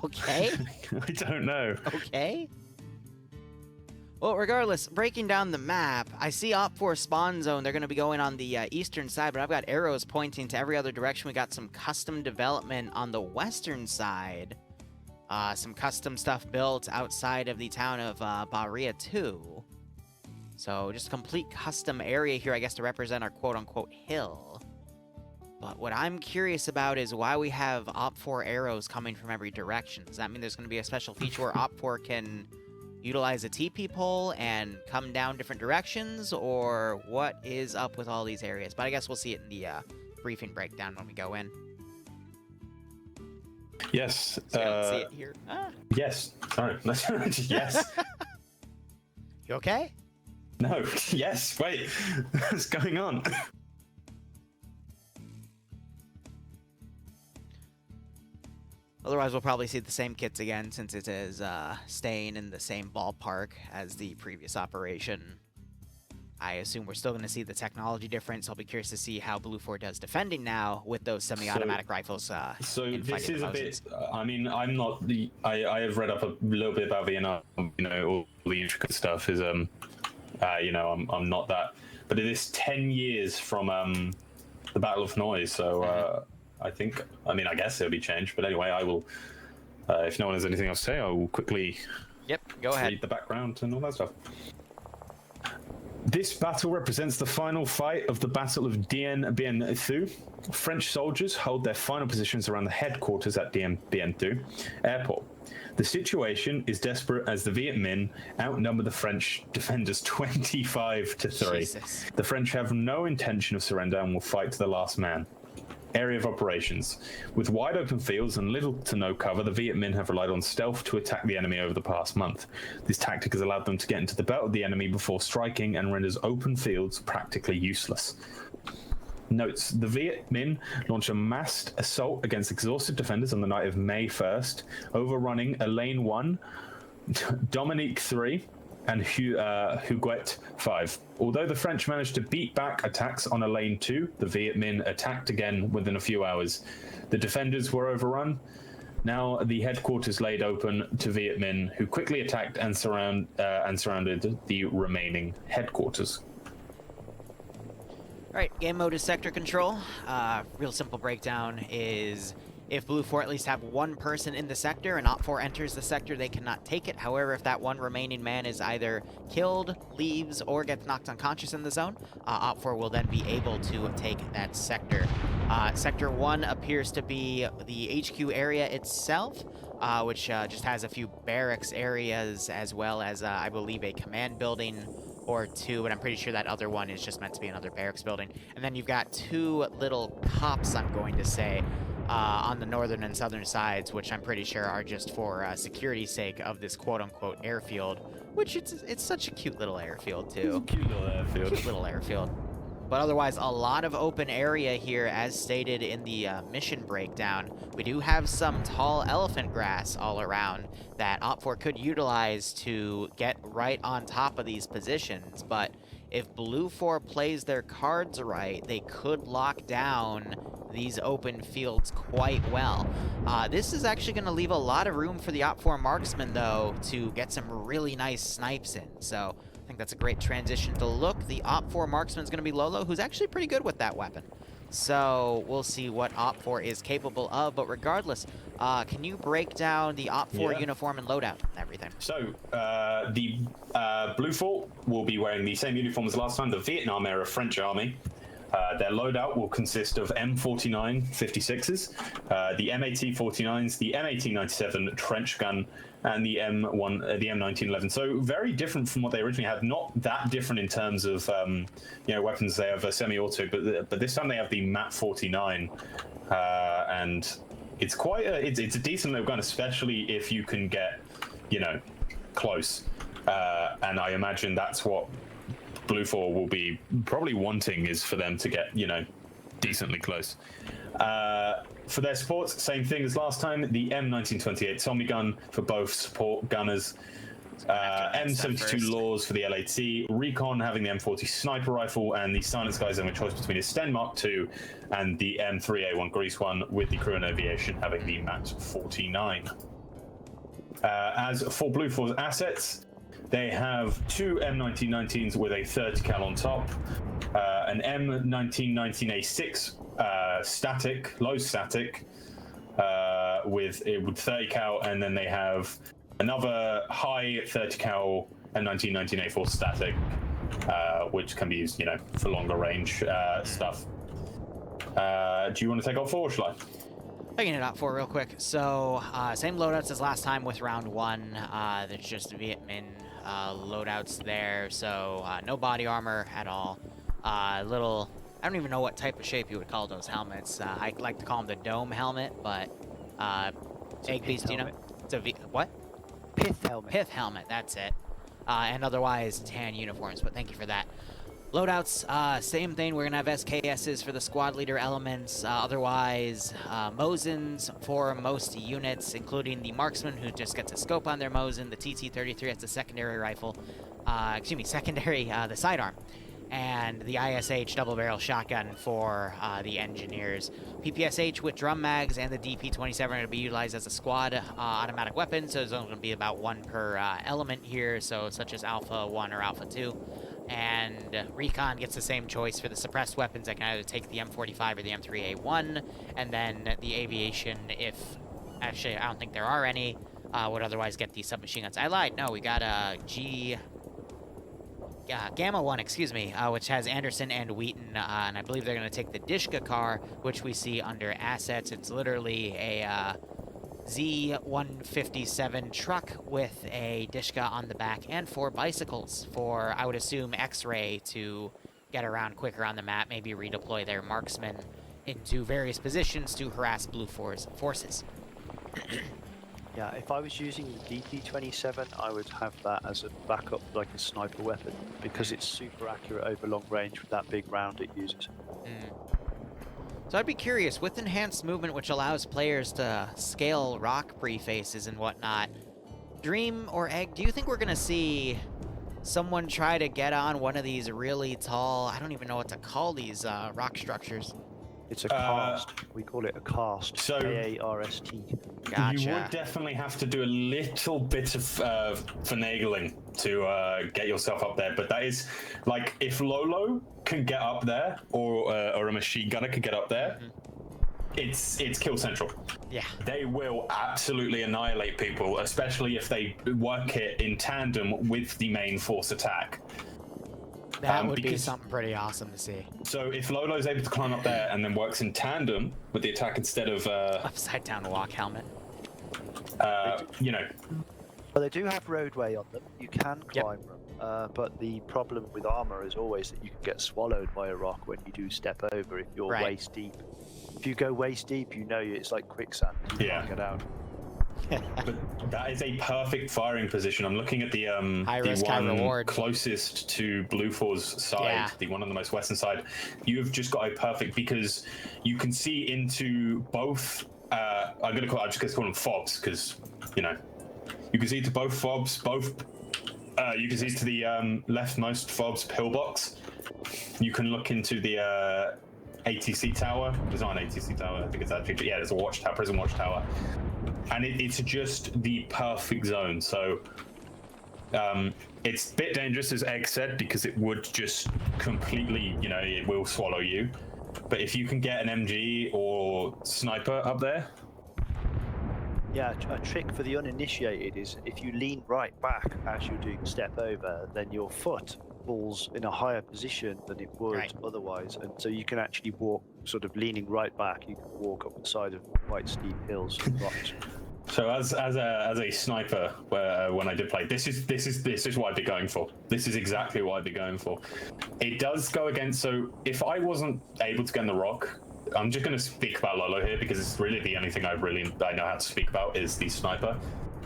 Okay. I don't know. Okay. Well, regardless, breaking down the map, I see Op 4 spawn zone. They're going to be going on the eastern side, but I've got arrows pointing to every other direction. We got some custom development on the western side. Some custom stuff built outside of the town of Bahria 2. So just a complete custom area here, I guess, to represent our quote-unquote hill. But what I'm curious about is why we have Op 4 arrows coming from every direction. Does that mean there's going to be a special feature where Op 4 can utilize a TP pole and come down different directions, or what is up with all these areas? But I guess we'll see it in the briefing breakdown when we go in. Yes. So you don't see it here. Yes. Sorry. Yes. You okay? No. Yes. Wait. What's going on? Otherwise, we'll probably see the same kits again, since it is staying in the same ballpark as the previous operation. I assume we're still going to see the technology difference. I'll be curious to see how Blue 4 does defending now with those semi-automatic rifles. So this is a bit. I mean, I'm not the. I have read up a little bit about Vietnam. You know, all the intricate stuff is. You know, I'm not that. But it is 10 years from the Battle of Hanoi, so. I think, I mean, I guess it'll be changed, but anyway, I will, if no one has anything else to say, I will quickly go ahead. read the background and all that stuff. This battle represents the final fight of the Battle of Dien Bien Thu. French soldiers hold their final positions around the headquarters at Dien Bien Thu airport. The situation is desperate as the Viet Minh outnumber the French defenders 25-3. Jesus. The French have no intention of surrender and will fight to the last man. Area of operations. With wide open fields and little to no cover, the Viet Minh have relied on stealth to attack the enemy over the past month. This tactic has allowed them to get into the belt of the enemy before striking and renders open fields practically useless. Notes, the Viet Minh launch a massed assault against exhausted defenders on the night of May 1st, overrunning Elaine 1, Dominique 3, and Huguet 5. Although the French managed to beat back attacks on Elaine 2, the Viet Minh attacked again within a few hours. The defenders were overrun. Now the headquarters laid open to Viet Minh, who quickly attacked and surrounded the remaining headquarters. Alright, game mode is sector control. Real simple breakdown is if Blue 4 at least have one person in the sector and Op 4 enters the sector, they cannot take it. However, if that one remaining man is either killed, leaves, or gets knocked unconscious in the zone, Op 4 will then be able to take that sector. Sector 1 appears to be the HQ area itself, which just has a few barracks areas as well as, I believe, a command building or two, but I'm pretty sure that other one is just meant to be another barracks building. And then you've got two little cops, I'm going to say, on the northern and southern sides, which I'm pretty sure are just for security's sake of this quote-unquote airfield, which it's such a cute little airfield, too. Cute little airfield. Cute little airfield. But otherwise, a lot of open area here, as stated in the mission breakdown. We do have some tall elephant grass all around that Op 4 could utilize to get right on top of these positions, but if Blue 4 plays their cards right, they could lock down these open fields quite well. This is actually going to leave a lot of room for the Op 4 marksman, though, to get some really nice snipes in. So I think that's a great transition to look. The Op 4 marksman is going to be Lolo, who's actually pretty good with that weapon. So we'll see what Op 4 is capable of. But regardless, can you break down the Op 4 uniform and loadout and everything? So the Blue 4 will be wearing the same uniform as last time, the Vietnam era French Army. Their loadout will consist of M49 56s, the M1849s, the M1897 trench gun, and the M1911. So very different from what they originally had. Not that different in terms of weapons. They have a semi-auto, but this time they have the MAT 49, and it's quite it's a decent little gun, especially if you can get close. And I imagine that's what Blue 4 will be probably wanting, is for them to get decently close. For their supports, same thing as last time, the M1928 Tommy gun for both support gunners, M72 Laws for the LAT, Recon having the M40 sniper rifle, and the Silent Skies having a choice between a Sten Mark II and the M3A1 Grease one, with the Crew and Aviation having the MAT 49. As for Blue Force assets, they have 2 M1919s with a 30 cal on top, an M1919A6 static, low static, with 30 cal, and then they have another high 30 cal M1919A4 static, which can be used, for longer range stuff. Do you want to take off 4 or shall I? Taking it out for real quick. So, same loadouts as last time with round 1. There's just Viet Minh loadouts there, so no body armor at all. I don't even know what type of shape you would call those helmets. I like to call them the dome helmet, but Egg Beast, do you know? It's a what? Pith helmet. Pith helmet, that's it. And otherwise tan uniforms, but thank you for that. Loadouts, same thing. We're going to have SKSs for the squad leader elements. Otherwise, Mosins for most units, including the marksman who just gets a scope on their Mosin, the TT-33 as the secondary rifle, the sidearm, and the ISH double barrel shotgun for the engineers. PPSH with drum mags and the DP-27 are going to be utilized as a squad automatic weapon, so there's only going to be about 1 per element here, so such as Alpha 1 or Alpha 2. And Recon gets the same choice for the suppressed weapons. I can either take the M45 or the M3A1, and then the aviation, actually I don't think there are any, would otherwise get the submachine guns. I lied, no, we got a Gamma 1, which has Anderson and Wheaton, and I believe they're going to take the Dishka car, which we see under assets. It's literally a Z157 truck with a Dishka on the back and 4 bicycles for, I would assume, X-ray to get around quicker on the map, maybe redeploy their marksmen into various positions to harass Blue forces. Yeah, if I was using the DP-27, I would have that as a backup, like a sniper weapon, because it's super accurate over long range with that big round it uses. So I'd be curious, with enhanced movement, which allows players to scale rock prefaces and whatnot, Dream or Egg, do you think we're going to see someone try to get on one of these really tall, I don't even know what to call these rock structures? It's a cast. We call it a cast. So K-A-R-S-T. Gotcha. You would definitely have to do a little bit of finagling to get yourself up there, but that is, like, if Lolo can get up there, or a machine gunner can get up there, it's kill central. Yeah. They will absolutely annihilate people, especially if they work it in tandem with the main force attack. That would be something pretty awesome to see. So if Lolo's able to climb up there and then works in tandem with the attack instead of upside down walk helmet. Well, they do have roadway on them. You can climb them. But the problem with armor is always that you can get swallowed by a rock when you do step over if you're waist deep. If you go waist deep, it's like quicksand. You can't get out. But that is a perfect firing position. I'm looking at the risk, high one reward. closest to Blue Four's side, the one on the most western side. You've just got a perfect, because you can see into boI'm just gonna call them fobs, because you can see to both fobs. You can see to the leftmost fob's pillbox. You can look into the ATC tower. There's not an ATC tower. I think it's actually there's a watchtower, prison watchtower. And it's just the perfect zone. So it's a bit dangerous, as Egg said, because it would just completely, it will swallow you. But if you can get an MG or sniper up there. Yeah, a trick for the uninitiated is if you lean right back as you're doing step over, then your foot falls in a higher position than it would otherwise, and so you can actually walk sort of leaning right back. You can walk up the side of quite steep hills and rocks. So as a sniper, when I did play, this is what I'd be going for. This is exactly what I'd be going for. It does go against. So if I wasn't able to get in the rock, I'm just going to speak about Lolo here because it's really the only thing I know how to speak about is the sniper.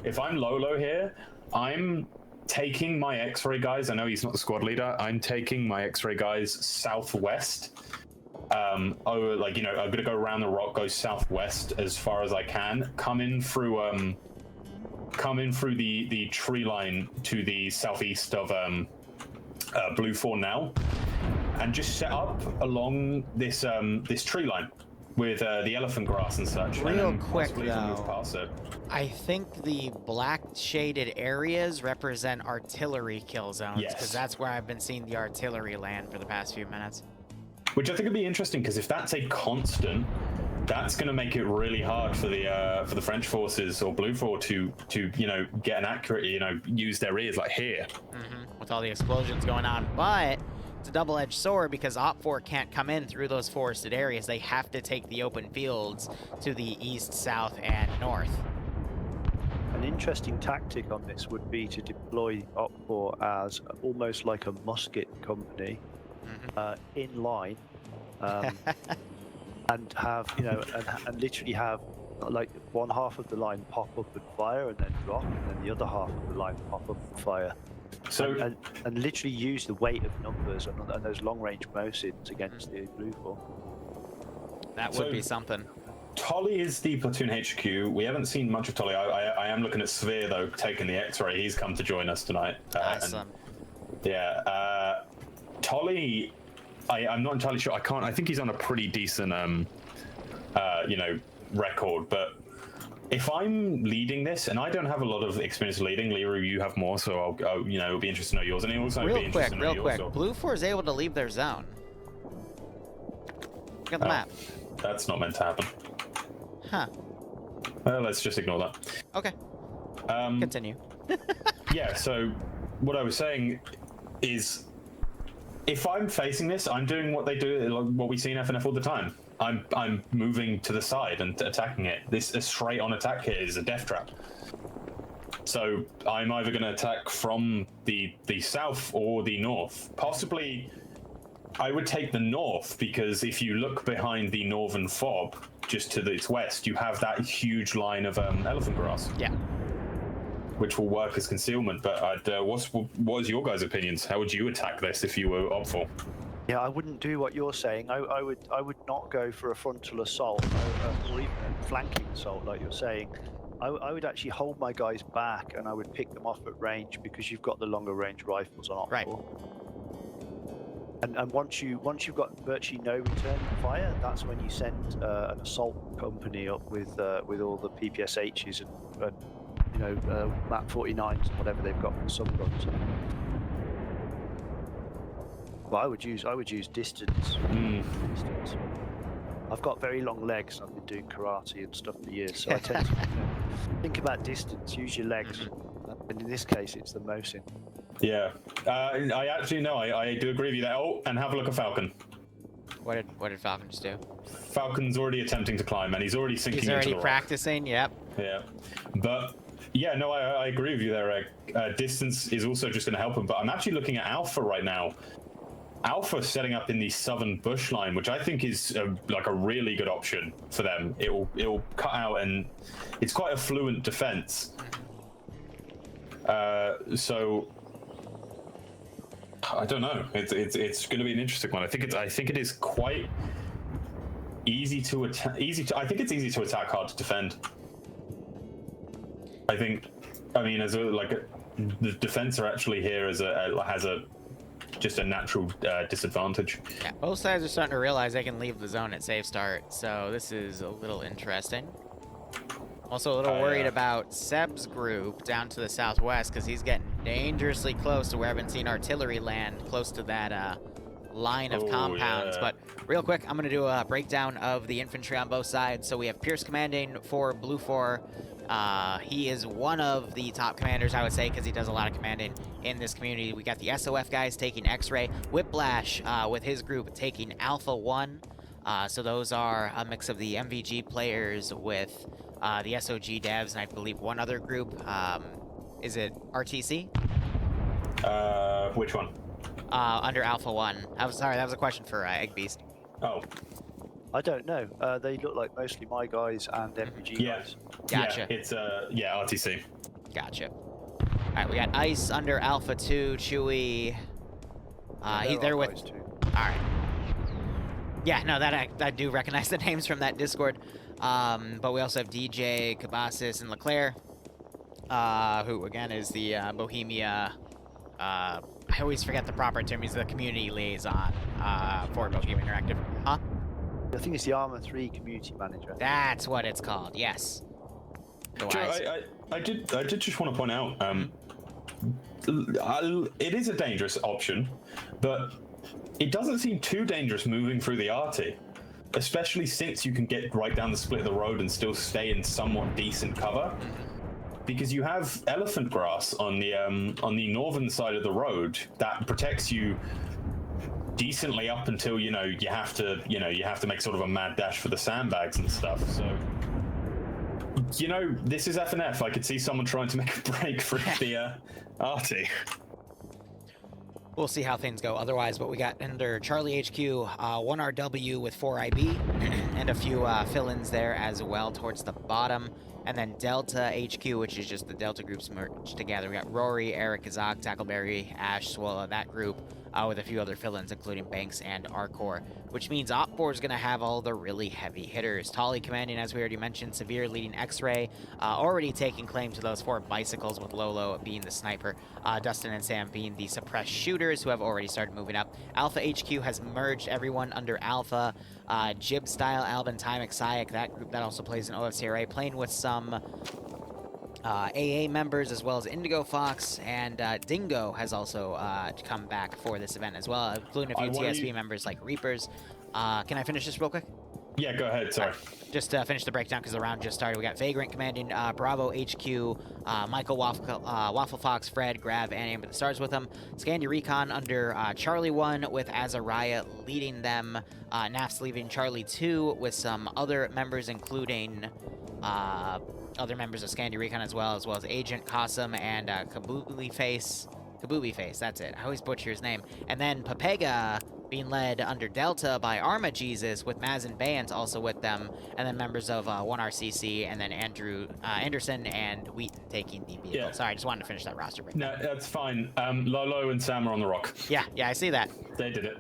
If I'm Lolo here, I'm taking my X-ray guys. I know he's not the squad leader. I'm taking my X-ray guys southwest. I'm gonna go around the rock, go southwest as far as I can. Come in through the tree line to the southeast of Blue 4 now, and just set up along this tree line. with the elephant grass and such. Real and then quick, possibly even move though. past it. I think the black shaded areas represent artillery kill zones, because Yes. that's where I've been seeing the artillery land for the past few minutes. Which I think would be interesting, because if that's a constant, that's going to make it really hard for the French forces or Blue 4 to get an accurate, use their ears like here. With all the explosions going on, but it's a double-edged sword because Op 4 can't come in through those forested areas. They have to take the open fields to the east, south, and north. An interesting tactic on this would be to deploy Op4 as almost like a musket company in line, and have and literally have like one half of the line pop up and fire and then drop, and then the other half of the line pop up and fire. So And literally use the weight of numbers and those long-range Mosins against the Blue 4. That would be something. Tolly is the platoon HQ. We haven't seen much of Tolly. I am looking at Sphere, though, taking the X-ray. He's come to join us tonight. Awesome. Tolly, I'm not entirely sure. I think he's on a pretty decent, record. But if I'm leading this, and I don't have a lot of experience leading, Liru, you have more, so it'll be interesting to know yours. And also be Real interested to know quick. yours, so- Blue 4 is able to leave their zone. Look at the map. That's not meant to happen. Huh. Well, let's just ignore that. Okay. Continue. Yeah, so what I was saying is, if I'm facing this, I'm doing what they do, what we see in FNF all the time. I'm moving to the side and attacking it. This a straight on attack here is a death trap. So I'm either going to attack from the south or the north. Possibly, I would take the north, because if you look behind the northern fob, just to its west, you have that huge line of elephant grass. Yeah. Which will work as concealment. But what is your guys' opinions? How would you attack this if you were up for? Yeah, I wouldn't do what you're saying. I would not go for a frontal assault or even a flanking assault like you're saying. I would actually hold my guys back and I would pick them off at range, because you've got the longer range rifles on Op 4. Right. And once you've got virtually no return fire, that's when you send an assault company up with all the PPSHs and MAP 49s and whatever they've got for subguns. Well, I would use distance. Distance. I've got very long legs. I've been doing karate and stuff for years, so I tend to think about distance. Use your legs, and in this case, it's the Mosin. Yeah, I actually know. I do agree with you there. Oh, and have a look at Falcon. What did Falcon just do? Falcon's already attempting to climb, and he's already sinking He's into already the rock. practicing. Yep. Yeah, but yeah, no, I agree with you there. Distance is also just going to help him. But I'm actually looking at Alpha right now. Alpha setting up in the southern bush line, which I think is like a really good option for them. It'll cut out, and it's quite a fluent defense. So I don't know. It's going to be an interesting one. I think it is quite easy to attack. I think it's easy to attack, hard to defend. I mean, the defense are actually here has just a natural disadvantage. Yeah, both sides are starting to realize they can leave the zone at safe start, so this is a little interesting. Also a little worried about Seb's group down to the southwest, because he's getting dangerously close to where I've been seeing artillery land, close to that line of compounds. Yeah. But real quick, I'm going to do a breakdown of the infantry on both sides. So we have Pierce commanding for Blue 4. He is one of the top commanders, I would say, because he does a lot of commanding in this community. We got the SOF guys taking X-Ray. Whiplash with his group taking Alpha 1. So those are a mix of the MVG players with the SOG devs, and I believe one other group. Is it RTC? Which one? Under Alpha 1. I'm sorry, that was a question for Egg Beast. Oh. I don't know. They look like mostly my guys and MVG guys. Gotcha. Yeah, it's RTC. Gotcha. Alright, we got Ice under Alpha 2, Chewy. They're with... Too. Alright. Yeah, no, that I do recognize the names from that Discord. But we also have DJ, Cabasis, and Leclerc. Who, again, is the Bohemia... I always forget the proper term. He's the community liaison for Bohemia Interactive. Huh? I think it's the Arma 3 community manager. That's what it's called. Yes. Joe, I did just want to point out, it is a dangerous option, but it doesn't seem too dangerous moving through the RT, especially since you can get right down the split of the road and still stay in somewhat decent cover. Because you have elephant grass on the northern side of the road that protects you decently up until you have to make sort of a mad dash for the sandbags and stuff. So this is FNF. I could see someone trying to make a break through the RT. We'll see how things go. Otherwise, what we got under Charlie HQ, 1 RW with 4 IB, and a few fill-ins there as well towards the bottom. And then Delta HQ, which is just the Delta groups merged together. We got Rory, Eric, Kazak, Tackleberry, Ash, Swola, that group, with a few other fill-ins, including Banks and Arcor, which means Op4 is going to have all the really heavy hitters. Tolly commanding, as we already mentioned, Severe leading X-Ray, already taking claim to those 4 bicycles, with Lolo being the sniper, Dustin and Sam being the suppressed shooters, who have already started moving up. Alpha HQ has merged everyone under Alpha. Jib Style, Alvin, Time, Xayek, that group that also plays in OFCRA, playing with some AA members, as well as Indigo Fox, and Dingo has also come back for this event as well, including a few TSV members like Reapers. Can I finish this real quick? Yeah, go ahead, sorry. Just to finish the breakdown, because the round just started. We got Vagrant commanding Bravo HQ, Michael Waffle Fox, Fred, Grav, and Amber the Stars with them. Scandi Recon under Charlie 1 with Azariah leading them. Naf's leaving Charlie 2 with some other members, including other members of Scandi Recon as well as Agent Qasim and Kabubi Face, that's it. I always butcher his name. And then Papega being led under Delta by Arma Jesus, with Maz and Bayans also with them, and then members of 1RCC, and then Anderson and Wheaton taking the vehicle. Yeah. Sorry, I just wanted to finish that roster break. No, that's fine. Lolo and Sam are on the rock. Yeah, I see that. They did it.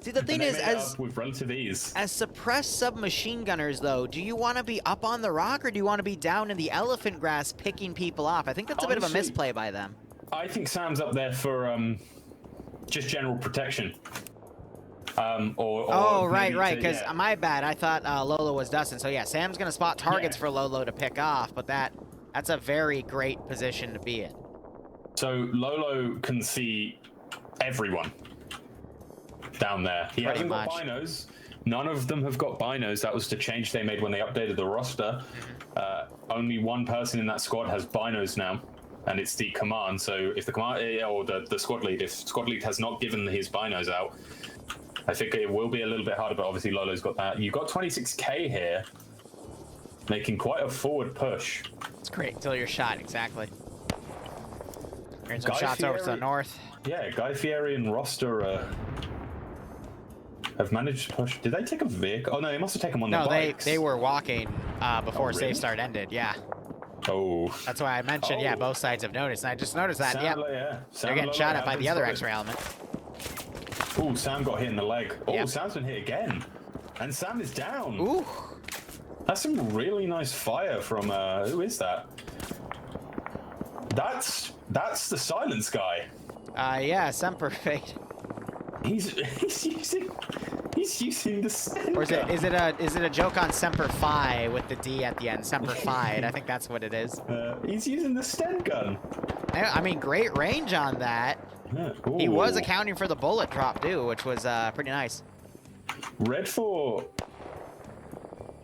See, the thing is, with relative ease. As suppressed submachine gunners, though, do you want to be up on the rock, or do you want to be down in the elephant grass picking people off? I think that's a bit of a misplay by them. I think Sam's up there for just general protection. Right, because my bad. I thought Lolo was Dustin. So yeah, Sam's going to spot targets for Lolo to pick off, but that's a very great position to be in. So Lolo can see everyone down there. He hasn't got binos. None of them have got binos. That was the change they made when they updated the roster. Only one person in that squad has binos now, and it's the command. So if the command or the squad lead, if squad lead has not given his binos out, I think it will be a little bit harder. But obviously Lolo's got that. You've got 26k here, making quite a forward push. It's great until you're shot. Exactly. Here's some shots over to the north. Yeah, Guy Fieri and Roster have managed to push. Did they take a vehicle? Oh no, they must have taken one of the bikes. They were walking before Safe Start ended. Yeah. Oh. That's why I mentioned. Yeah, both sides have noticed. And I just noticed that. They're getting shot at by the other X-ray element. Oh, Sam got hit in the leg. Oh, Sam's been hit again, and Sam is down. Ooh. That's some really nice fire from who is that? That's the silence guy. Yeah, Semper Fate. He's using the Sten Or is it a joke on Semper Fi with the D at the end? Semper Fi. I think that's what it is. He's using the Sten gun. I mean, great range on that. Yeah. He was accounting for the bullet drop too, which was pretty nice. Red 4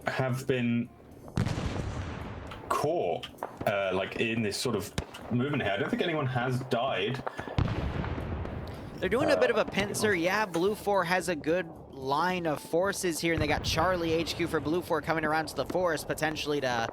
have been caught like in this sort of movement here. I don't think anyone has died. They're doing a bit of a pincer. Yeah, Blue 4 has a good line of forces here, and they got Charlie HQ for Blue 4 coming around to the forest, potentially to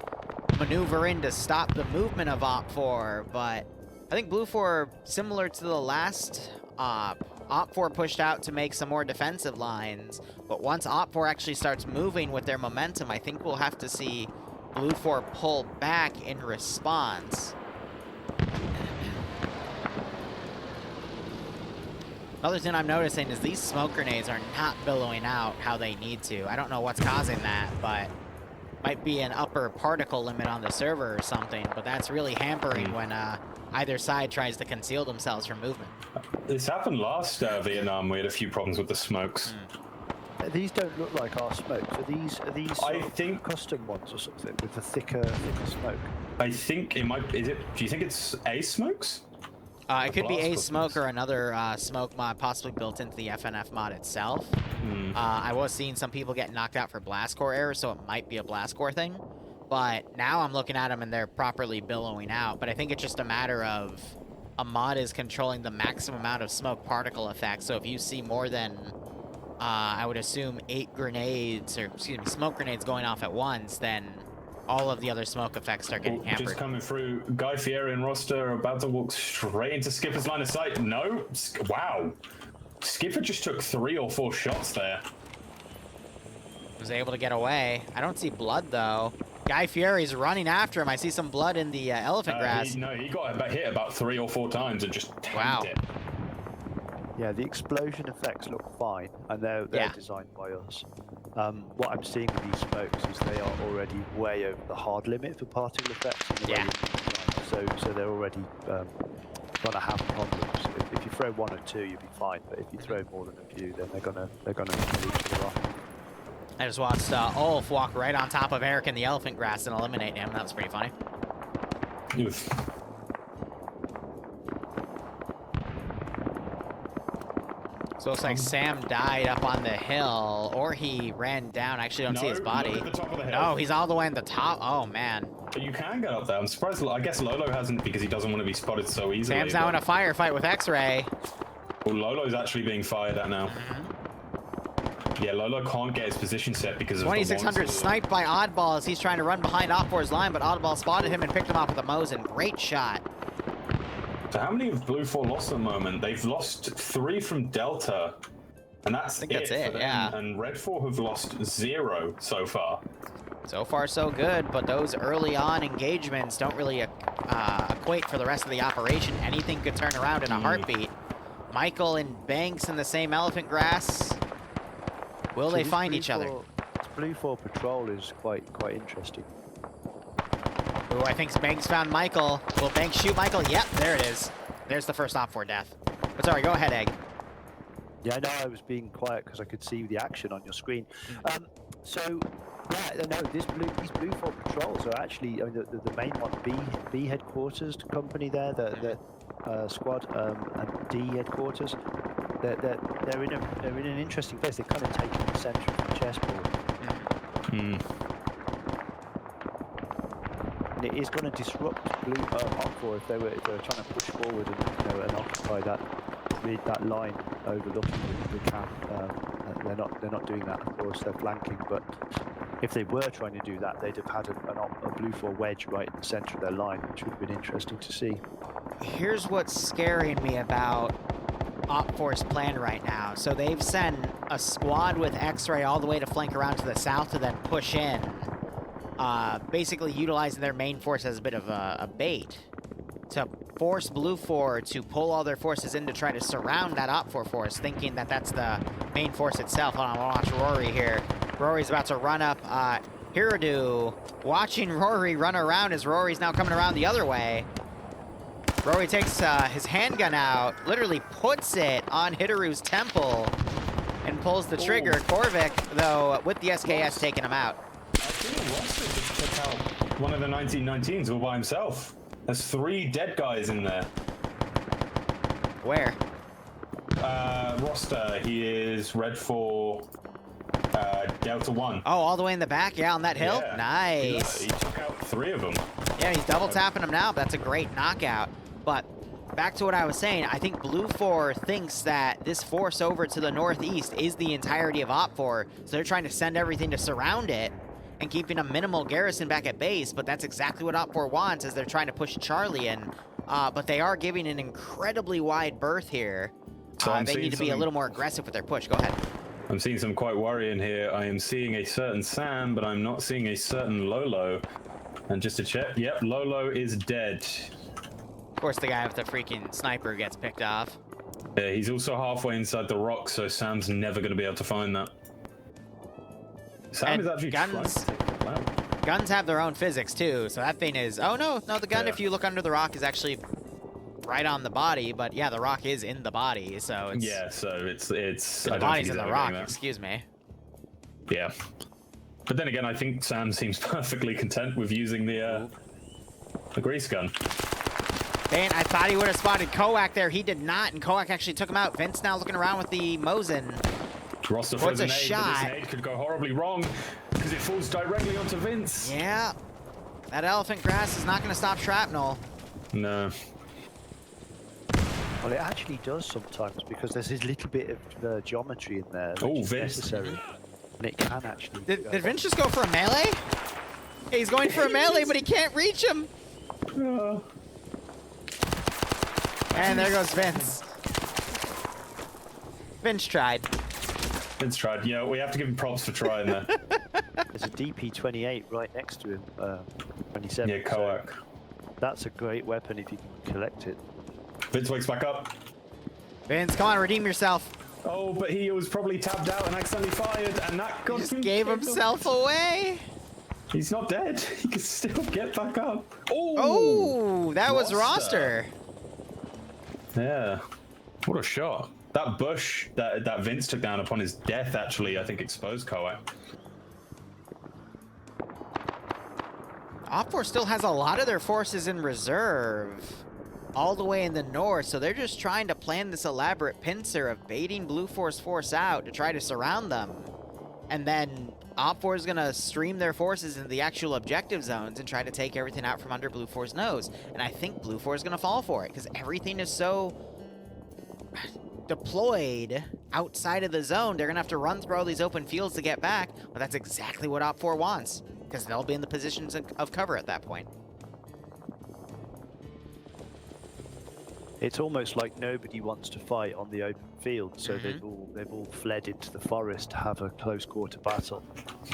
maneuver in to stop the movement of Op 4. But I think Blue 4, similar to the last Op 4 pushed out to make some more defensive lines. But once Op 4 actually starts moving with their momentum, I think we'll have to see Blue 4 pull back in response. Another thing I'm noticing is these smoke grenades are not billowing out how they need to. I don't know what's causing that, but might be an upper particle limit on the server or something, but that's really hampering when either side tries to conceal themselves from movement. This happened last Vietnam. We had a few problems with the smokes. These don't look like our smokes. Are these I think custom ones or something with the thicker smoke? I think it might. Is it? Do you think it's Ace smokes? It could be a Blast smoke or another smoke mod possibly built into the FNF mod itself. I was seeing some people get knocked out for blast core errors, so it might be a blast core thing. But now I'm looking at them and they're properly billowing out. But I think it's just a matter of a mod is controlling the maximum amount of smoke particle effect. So if you see more than, I would assume 8 grenades, or excuse me, smoke grenades going off at once, then all of the other smoke effects start getting hampered. Just coming through. Guy Fieri and Roster are about to walk straight into Skipper's line of sight. No? Wow. Skipper just took 3 or 4 shots there. Was able to get away. I don't see blood, though. Guy Fieri's running after him. I see some blood in the elephant grass. He got hit about 3 or 4 times and just tanked it. Yeah, the explosion effects look fine, and they're designed by us. What I'm seeing with these smokes is they are already way over the hard limit for particle effects. So they're already gonna have problems. If you throw 1 or 2, you'll be fine. But if you throw more than a few, then they're gonna kill each other off. I just watched Ulf walk right on top of Eric in the elephant grass and eliminate him. That was pretty funny. Oof. So it looks like Sam died up on the hill, or he ran down. I actually don't see his body. Look at the top of the hill. No, he's all the way at the top. Oh, man. But you can get up there. I'm surprised. I guess Lolo hasn't because he doesn't want to be spotted so easily. Sam's now in a firefight with X-Ray. Well, Lolo's actually being fired at now. Yeah, Lolo can't get his position set because of 2600 sniped by Oddball as he's trying to run behind Op4's line, but Oddball spotted him and picked him off with a Mosin. Great shot. So how many have Blue 4 lost at the moment? They've lost 3 from Delta. And that's it for them. Yeah. And Red 4 have lost 0 so far. So far, so good, but those early on engagements don't really equate for the rest of the operation. Anything could turn around in a heartbeat. Michael and Banks in the same elephant grass. Will they find each other? This Blue 4 patrol is quite interesting. Ooh, I think Banks found Michael. Will Banks shoot Michael? Yep, there it is. There's the first Op4 death. But sorry, go ahead, Egg. Yeah, I know I was being quiet because I could see the action on your screen. So, yeah, no, these Blue 4 patrols are actually, I mean, the main one, B headquarters company there, the squad, and D headquarters. They're in an interesting place. They're kind of taking the centre of the chessboard. And it is going to disrupt Blue Op4 if they were trying to push forward and occupy that line overlooking the camp. They're not doing that, of course. They're flanking, but if they were trying to do that, they'd have had a Blue 4 wedge right in the centre of their line, which would have been interesting to see. Here's what's scaring me about Op4's plan right now. So they've sent a squad with X-Ray all the way to flank around to the south to then push in, basically utilizing their main force as a bit of a bait to force Blue 4 to pull all their forces in to try to surround that Op4 force, thinking that that's the main force itself. Hold on, we'll watch Rory here. Rory's about to run up. Hiradu watching Rory run around as Rory's now coming around the other way. Rory takes his handgun out, literally puts it on Hitaru's temple, and pulls the trigger. Korvik, though, with the SKS, taking him out. I think Roster just took out one of the 1919s all by himself. There's 3 dead guys in there. Where? Roster, he is Red 4, Delta 1. Oh, all the way in the back? Yeah, on that hill? Yeah. Nice. He took out 3 of them. Yeah, he's double tapping them now, but that's a great knockout. But back to what I was saying, I think Blue 4 thinks that this force over to the northeast is the entirety of Op4, so they're trying to send everything to surround it and keeping a minimal garrison back at base, but that's exactly what Op4 wants as they're trying to push Charlie in. But they are giving an incredibly wide berth here. So they need to be a little more aggressive with their push. Go ahead. I'm seeing some quite worrying here. I am seeing a certain Sam, but I'm not seeing a certain Lolo. And just to check, yep, Lolo is dead. Of course, the guy with the freaking sniper gets picked off. Yeah, he's also halfway inside the rock, so Sam's never going to be able to find that. Sam is actually guns have their own physics too, so that thing is... Oh, no, the gun, if you look under the rock, is actually right on the body, but yeah, the rock is in the body, so it's... Yeah, so it's the body's in the rock, excuse me. Yeah. But then again, I think Sam seems perfectly content with using the grease gun. Man, I thought he would have spotted Koak there. He did not, and Koak actually took him out. Vince now looking around with the Mosin. Roster throws a nade, but this nade could go horribly wrong because it falls directly onto Vince. Yeah. That elephant grass is not going to stop shrapnel. No. Well, it actually does sometimes because there's this little bit of geometry in there which is Vince. necessary. And it can actually... Did Vince just go for a melee? Yeah, he's going for a melee, but he can't reach him. And there goes Vince. Vince tried. Vince tried. Yeah, we have to give him props for trying that. There's a DP-28 right next to him. 27. Yeah, Koak. So that's a great weapon if you can collect it. Vince wakes back up. Vince, come on, redeem yourself. Oh, but he was probably tabbed out and accidentally fired, and that got He just gave himself away. He's not dead. He can still get back up. Oh, that was roster. Yeah. What a shot. That bush that Vince took down upon his death actually, I think, exposed Koak. Op4 still has a lot of their forces in reserve all the way in the north, so they're just trying to plan this elaborate pincer of baiting Blue Force out to try to surround them. And then Op4 is going to stream their forces into the actual objective zones and try to take everything out from under Blue 4's nose. And I think Blue 4 is going to fall for it because everything is so deployed outside of the zone. They're going to have to run through all these open fields to get back, but that's exactly what Op4 wants because they'll be in the positions of cover at that point. It's almost like nobody wants to fight on the open field, so they've all fled into the forest to have a close quarter battle.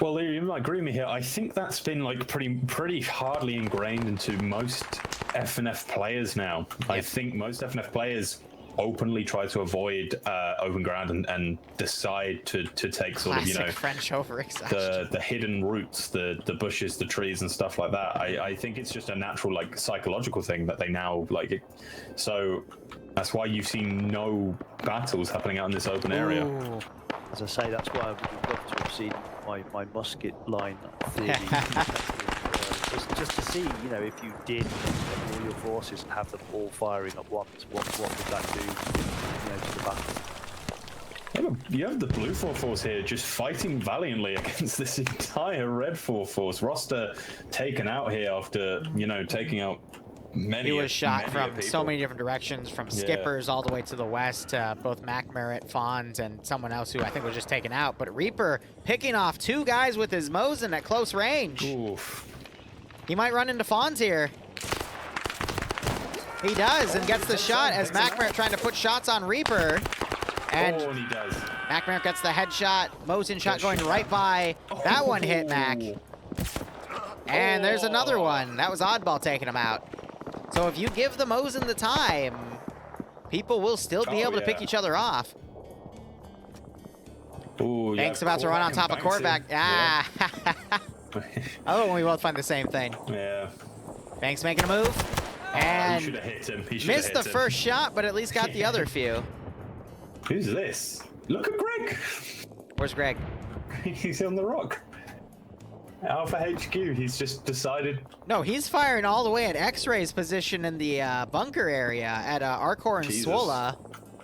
Well, Liru, you might agree with me here. I think that's been like pretty hardly ingrained into most FNF players now. Yep. I think most FNF players openly try to avoid open ground and decide to take sort of, you know, French overexhaustion. the hidden routes, the bushes, the trees and stuff like that. I think it's just a natural like psychological thing that they now like it. So that's why you've seen no battles happening out in this open area. Ooh. As I say, that's why I would have loved to have seen my musket line theory. Just to see, you know, if you did all your forces and have them all firing at once, what would that do, you know, to the battle? You have the Blue 4 force here just fighting valiantly against this entire Red 4 force. Roster taken out here after, you know, taking out many. He was shot from so many different directions, from Skippers all the way to the west to both Mac Merritt, Fonz, and someone else who I think was just taken out. But Reaper picking off two guys with his Mosin at close range. Oof. He might run into Fonz here. He does, and gets the shot as Mac Merritt trying to put shots on Reaper. And he does. Mac Merritt gets the headshot. Mosin shot going right by. That one hit Mac. And there's another one. That was Oddball taking him out. So if you give the Mosin the time, people will still be able to pick each other off. Ooh, Banks about to run on top of Korvac. Ah. Oh, we both find the same thing. Yeah. Banks making a move. And he should have hit him. He missed the first shot, but at least got the other few. Who's this? Look at Greg. Where's Greg? He's on the rock. Alpha HQ. He's just decided. No, he's firing all the way at X-Ray's position in the bunker area at Arcor and Swola.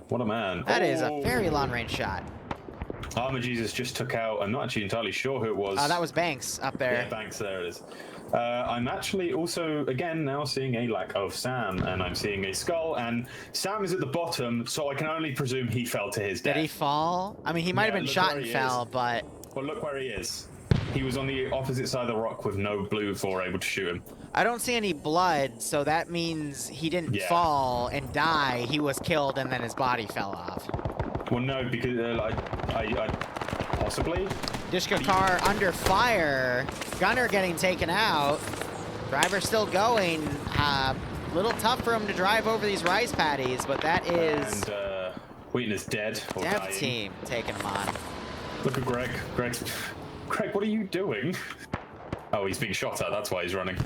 What a man. That is a very long-range shot. Arma Jesus just took out, I'm not actually entirely sure who it was. That was Banks up there. Yeah, Banks, there it is. I'm actually also, again, now seeing a lack of Sam, and I'm seeing a skull, and Sam is at the bottom, so I can only presume he fell to his death. Did he fall? I mean, he might have been shot and fell, but... Well, look where he is. He was on the opposite side of the rock with no Blue 4 able to shoot him. I don't see any blood, so that means he didn't fall and die. He was killed, and then his body fell off. Well, no, because I possibly. Dishka car under fire. Gunner getting taken out. Driver still going. Little tough for him to drive over these rice paddies, but that is. And Wheaton is dead. Dev team taking him on. Look at Greg. Greg, what are you doing? Oh, he's being shot at. That's why he's running.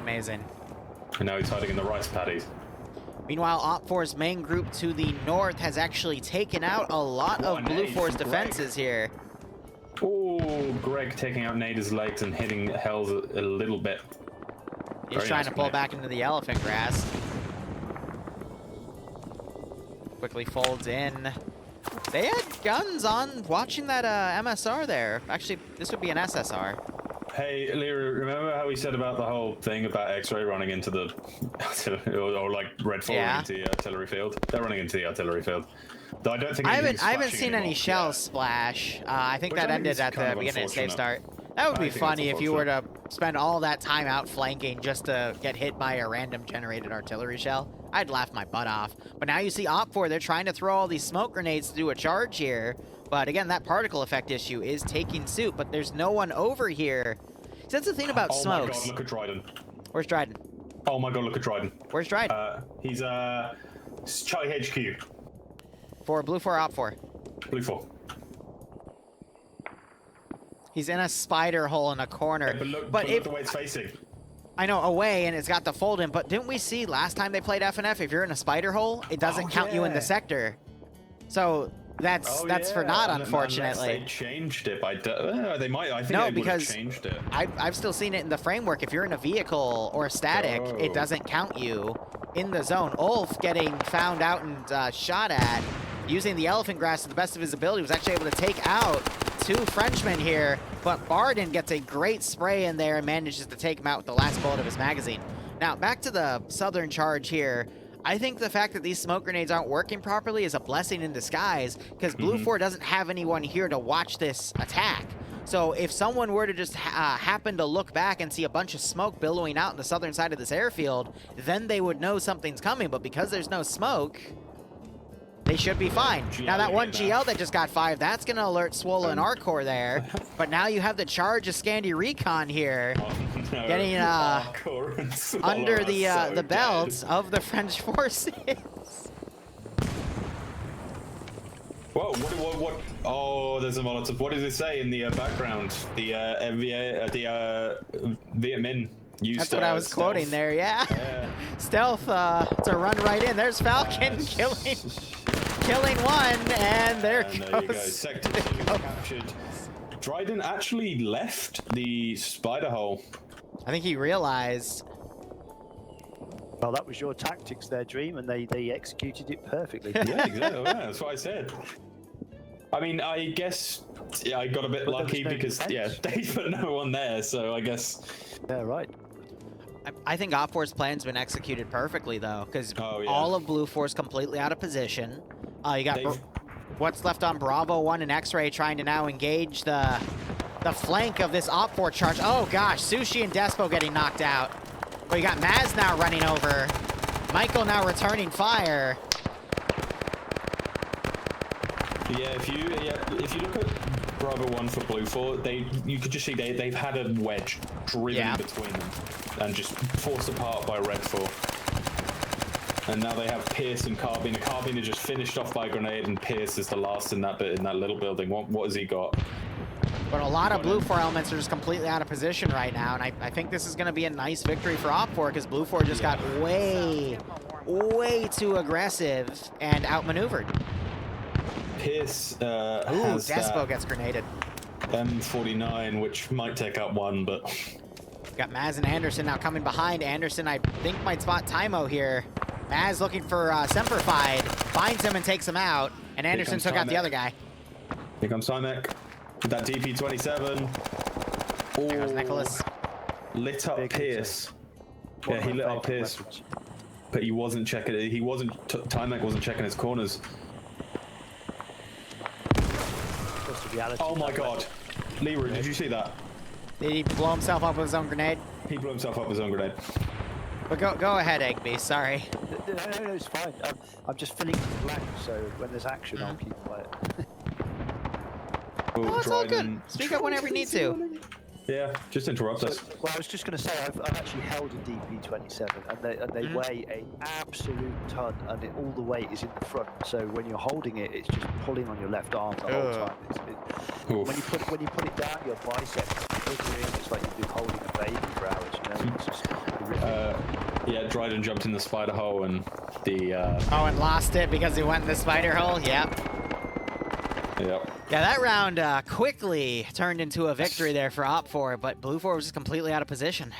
Amazing. And now he's hiding in the rice paddies. Meanwhile, Op4's main group to the north has actually taken out a lot of Blue 4's defenses here. Oh, Greg taking out Nader's legs and hitting Hells a little bit. He's Very trying nice to pull grenade. back into the elephant grass. Quickly folds in. They had guns on watching that MSR there. Actually, this would be an SSR. Hey, Liru, remember how we said about the whole thing about X-ray running into the, or like Red falling Yeah. into the artillery field? They're running into the artily field. Though I don't think I anything's haven't splashing seen any anymore. shells Yeah. splash. I think Which that I think ended is at kind the of beginning of safe unfortunate. start. That would I be think that's funny if you were to spend all that time out flanking just to get hit by a random generated artillery shell. I'd laugh my butt off. But now you see Op4, they're trying to throw all these smoke grenades to do a charge here. But again, that particle effect issue is taking suit, but there's no one over here. See, that's the thing about Oh smokes. my god, look at Dryden. Where's Dryden? Oh my god, look at Dryden. Where's Dryden? He's Charlie HQ. For Blue 4, Op 4. Blue 4. He's in a spider hole in a corner. Yeah, but look but at the way it's facing. I know, away, and it's got the fold in, but didn't we see last time they played FNF, if you're in a spider hole, it doesn't count you in the yeah. sector. So that's for yeah, not, unless unfortunately. they changed it by... they might. I think No, they would have because changed it. I've still seen it in the framework. If you're in a vehicle or static, Oh. it doesn't count you in the zone. Ulf getting found out and shot at, using the elephant grass to the best of his ability, was actually able to take out 2 Frenchmen here, but Barden gets a great spray in there and manages to take him out with the last bullet of his magazine. Now, back to the southern charge here. I think the fact that these smoke grenades aren't working properly is a blessing in disguise, because Blue 4 doesn't have anyone here to watch this attack. So if someone were to just happen to look back and see a bunch of smoke billowing out on the southern side of this airfield, then they would know something's coming. But because there's no smoke, they should be fine. Now that one GL that just got fired, that's going to alert Swola and Arcor there. But now you have the charge of Scandi Recon here, No. getting Arcor and Swallow under are the so belts dead. of the French forces. Whoa, what? Oh, there's a Molotov. What does it say in the background? The Viet Minh used That's what I was stealth. quoting there, yeah. Yeah. Stealth to run right in. There's Falcon killing one, and there And goes. there you go. Sector 2 captured. Dryden actually left the spider hole. I think he realized. Well, that was your tactics there, Dream, and they executed it perfectly. Yeah, exactly. Yeah, that's what I said. I mean, I guess I got a bit But there lucky was no because defense. they put no one there, so I guess. Yeah, right. I think Op4's plan's been executed perfectly, though, because Oh, yeah. all of Blue 4's completely out of position. You got They've- what's left on Bravo 1 and X-Ray trying to now engage the flank of this Op4 charge. Oh gosh, Sushi and Despo getting knocked out. Well, you got Maz now running over. Michael now returning fire. Yeah, if you look at Bravo 1 for Blue 4, you could just see they've had a wedge driven Yeah. between them and just forced apart by Red 4. And now they have Pierce and Carbine. Carbine is just finished off by a grenade, and Pierce is the last in that bit in that little building. What has he got? But a lot of Blue 4 elements are just completely out of position right now, and I think this is going to be a nice victory for Op4, because Blue 4 just got way too aggressive and outmaneuvered. Pierce Ooh, has Despo that gets grenaded. M49, which might take out one, but Got Maz and Anderson now coming behind. Anderson, I think, might spot Tymo here. Maz looking for Semperfied, finds him and takes him out, and Anderson comes took out the Tymek. other guy. here comes Tymek with that DP27. There goes Ooh, Nicholas. lit up Big Pierce. One Yeah, of he my lit up favourite Pierce, weapons. but he wasn't checking it. Tymek wasn't checking his corners. Just the reality Oh of my that god. Liru, did you see that? Did he blow himself up with his own grenade? He blew himself up with his own grenade. But go ahead, Egby, sorry. No, it's fine. I'm just filling in the blank, so when there's action, I'll keep quiet. Oh, it's all good. Speak up whenever you need to. Yeah, just interrupt us. Well, I was just going to say, I've actually held a DP27, and they weigh an absolute ton, and all the weight is in the front. So when you're holding it, it's just pulling on your left arm the whole Ugh. time. Oof. When you put it down, your biceps quivering. It's like you've been holding a baby for hours. You know, it's just horrific. Yeah, Dryden jumped in the spider hole and the Oh, and lost it because he went in the spider hole? Yep. Yep. Yeah, that round quickly turned into a victory there for Op 4, but Blue 4 was just completely out of position.